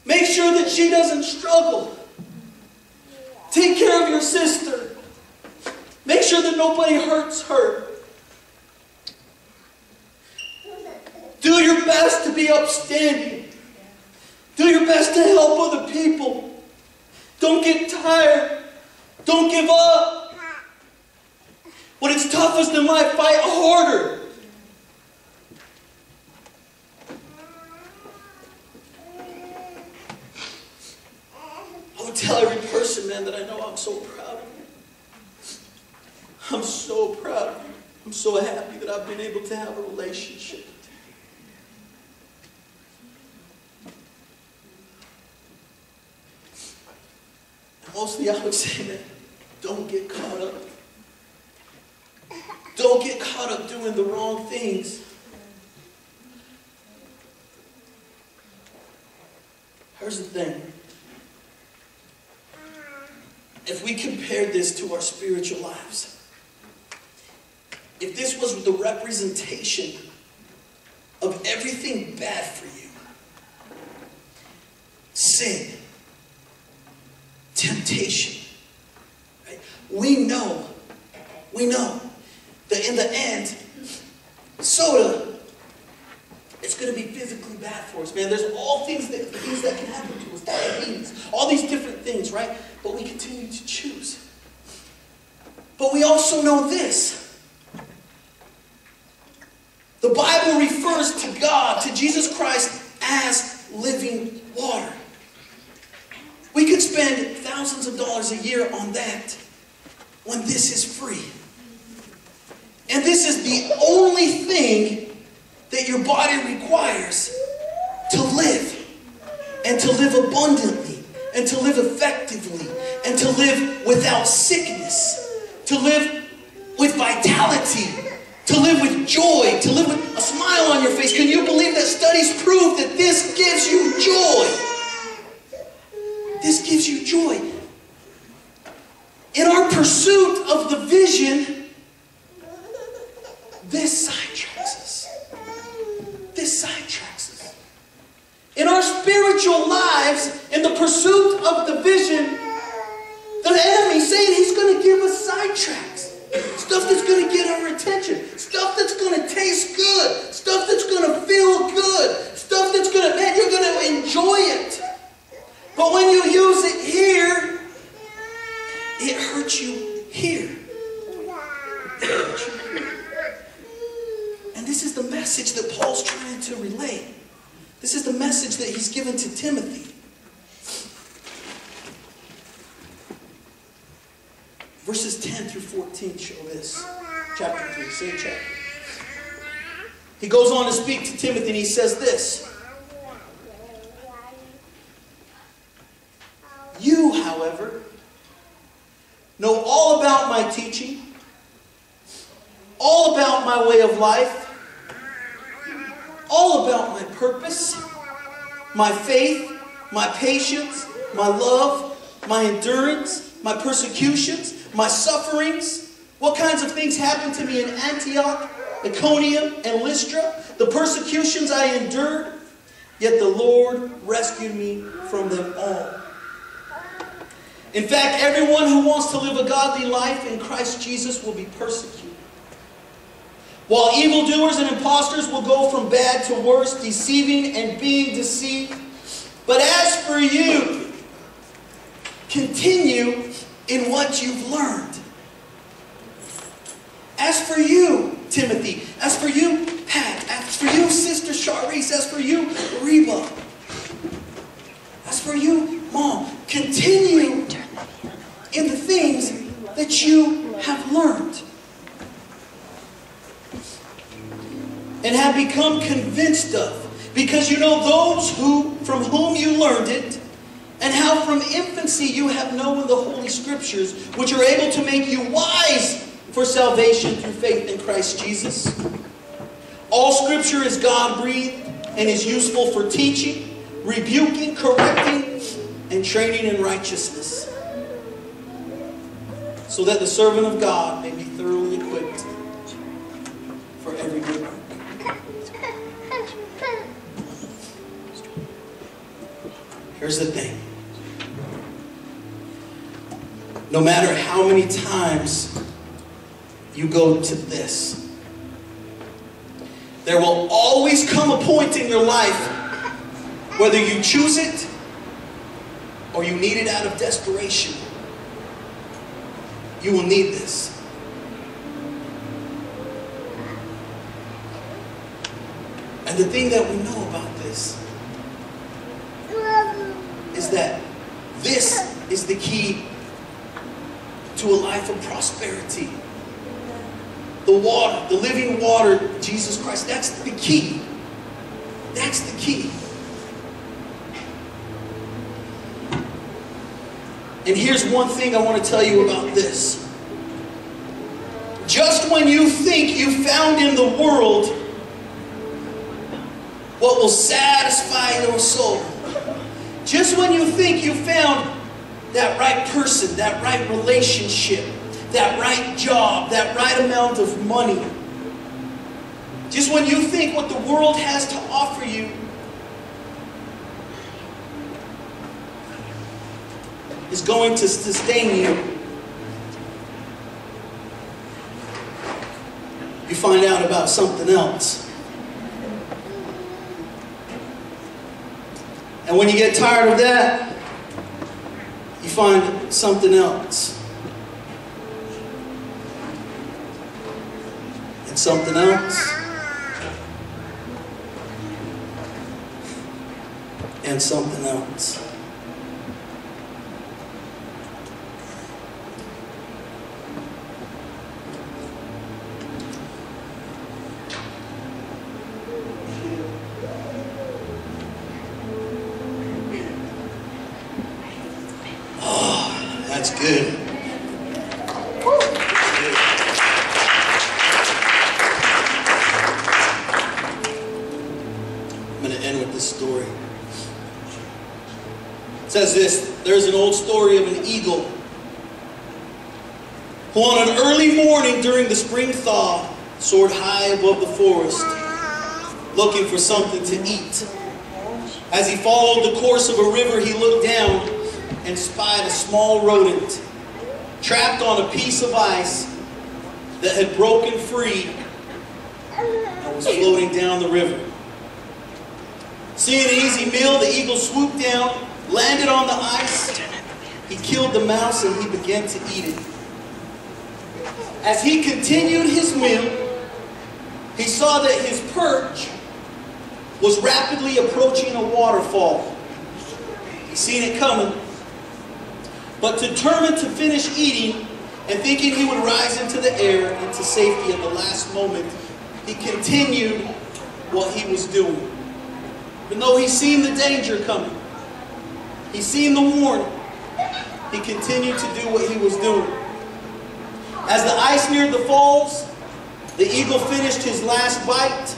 Make sure that she doesn't struggle. Take care of your sister. Make sure that nobody hurts her. Do your best to be upstanding. Do your best to help other people. Don't get tired. Don't give up. When it's toughest in life, fight harder. I would tell every person, man, that I know I'm so proud of you. I'm so proud of you. I'm so happy that I've been able to have a relationship with you. And mostly I would say, man, don't get caught up doing the wrong things. Here's the thing. If we compared this to our spiritual lives, if this was the representation of everything bad for you, sin, temptation, right? We know that in the end, soda, it's going to be physically bad for us, man. There's all things that can happen to us, diabetes, all these different things, right? But we continue to choose. But we also know this. The Bible refers to God, to Jesus Christ, as living water. We could spend thousands of dollars a year on that when this is free. And this is the only thing that your body requires to live, and to live abundantly, and to live effectively, and to live without sickness, to live with vitality, to live with joy, to live with a smile on your face. Can you believe that studies prove that this gives you joy? This gives you joy. In our pursuit of the vision, this sidetracks us. This sidetracks us. In our spiritual lives, in the pursuit of the vision, the enemy's saying he's going to give us sidetracks. Stuff that's going to get our attention. Stuff that's going to taste good. Stuff that's going to feel good. Stuff that's going to, man, you're going to enjoy it. But when you use it here, it hurts you here. It hurts you here. And this is the message that Paul's trying to relay. This is the message that he's given to Timothy. Verses 10 through 14 show this. Chapter 3, same chapter. He goes on to speak to Timothy and he says this. You, however, know all about my teaching, all about my way of life, all about my purpose, my faith, my patience, my love, my endurance, my persecutions, my sufferings. What kinds of things happened to me in Antioch, Iconium, and Lystra? The persecutions I endured, yet the Lord rescued me from them all. In fact, everyone who wants to live a godly life in Christ Jesus will be persecuted. While evildoers and impostors will go from bad to worse, deceiving and being deceived. But as for you, continue in what you've learned. As for you, Timothy, as for you, Pat, as for you, Sister Charisse, as for you, Reba, as for you, Mom, continue in the things that you have learned and have become convinced of, because you know those from whom you learned it, and how from infancy you have known the Holy Scriptures, which are able to make you wise for salvation through faith in Christ Jesus. All Scripture is God-breathed and is useful for teaching, rebuking, correcting, and training in righteousness, so that the servant of God may be thoroughly equipped for every good work. Here's the thing. No matter how many times you go to this, there will always come a point in your life, whether you choose it or you need it out of desperation, you will need this. And the thing that we know about this is that this is the key to a life of prosperity. The water, the living water, Jesus Christ, that's the key. That's the key. And here's one thing I want to tell you about this. Just just when you think you found in the world what will satisfy your soul, just when you think you found that right person, that right relationship, that right job, that right amount of money, just when you think what the world has to offer you is going to sustain you, you find out about something else. And when you get tired of that, you find something else. And something else. And something else. That's good. I'm going to end with this story. It says this: there's an old story of an eagle who on an early morning during the spring thaw soared high above the forest looking for something to eat. As he followed the course of a river, he looked down and spied a small rodent trapped on a piece of ice that had broken free and was floating down the river. Seeing an easy meal, the eagle swooped down, landed on the ice. He killed the mouse and he began to eat it. As he continued his meal, he saw that his perch was rapidly approaching a waterfall. He'd seen it coming. But determined to finish eating and thinking he would rise into the air into safety at the last moment, he continued what he was doing. Even though he's seen the danger coming, he's seen the warning, he continued to do what he was doing. As the ice neared the falls, the eagle finished his last bite.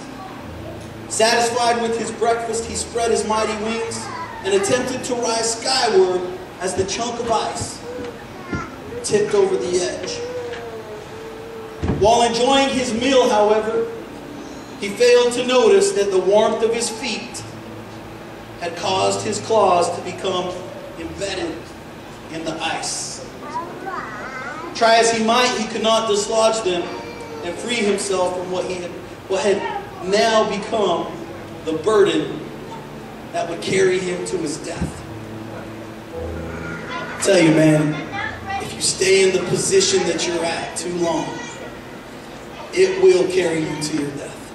Satisfied with his breakfast, he spread his mighty wings and attempted to rise skyward as the chunk of ice tipped over the edge. While enjoying his meal, however, he failed to notice that the warmth of his feet had caused his claws to become embedded in the ice. Try as he might, he could not dislodge them and free himself from what had now become the burden that would carry him to his death. I tell you, man, if you stay in the position that you're at too long, it will carry you to your death.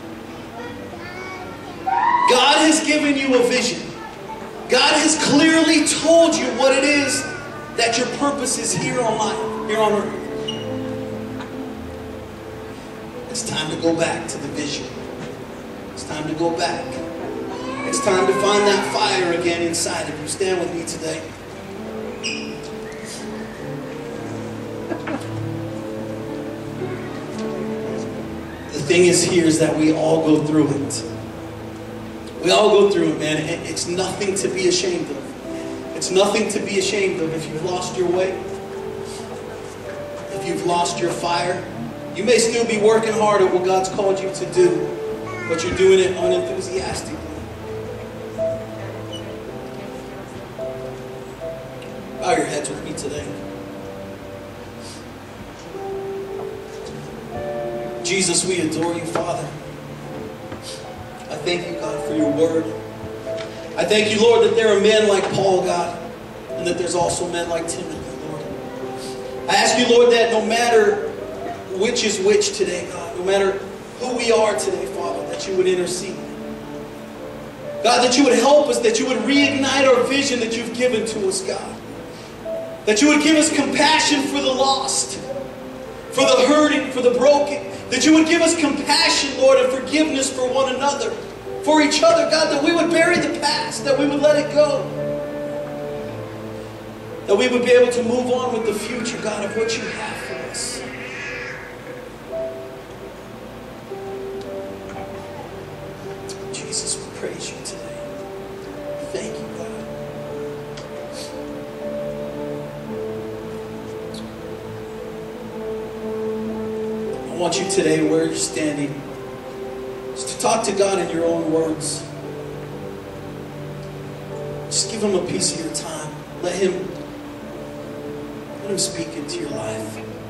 God has given you a vision. God has clearly told you what it is that your purpose is here on life, here on earth. It's time to go back to the vision. It's time to go back. It's time to find that fire again inside of you. Stand with me today. The thing is here is that we all go through it. We all go through it, man. It's nothing to be ashamed of. It's nothing to be ashamed of if you've lost your way, if you've lost your fire. You may still be working hard at what God's called you to do, but you're doing it unenthusiastically. Bow your heads with me today. Jesus, we adore you, Father. I thank you, God, for your word. I thank you, Lord, that there are men like Paul, God, and that there's also men like Timothy, Lord. I ask you, Lord, that no matter which is which today, God, no matter who we are today, Father, that you would intercede. God, that you would help us, that you would reignite our vision that you've given to us, God. That you would give us compassion for the lost, for the hurting, for the broken. That you would give us compassion, Lord, and forgiveness for one another, for each other, God, that we would bury the past, that we would let it go. That we would be able to move on with the future, God, of what you have for us. praise you today. Thank you, God. I want you today, where you're standing, just to talk to God in your own words. Just give Him a piece of your time. Let Him speak into your life.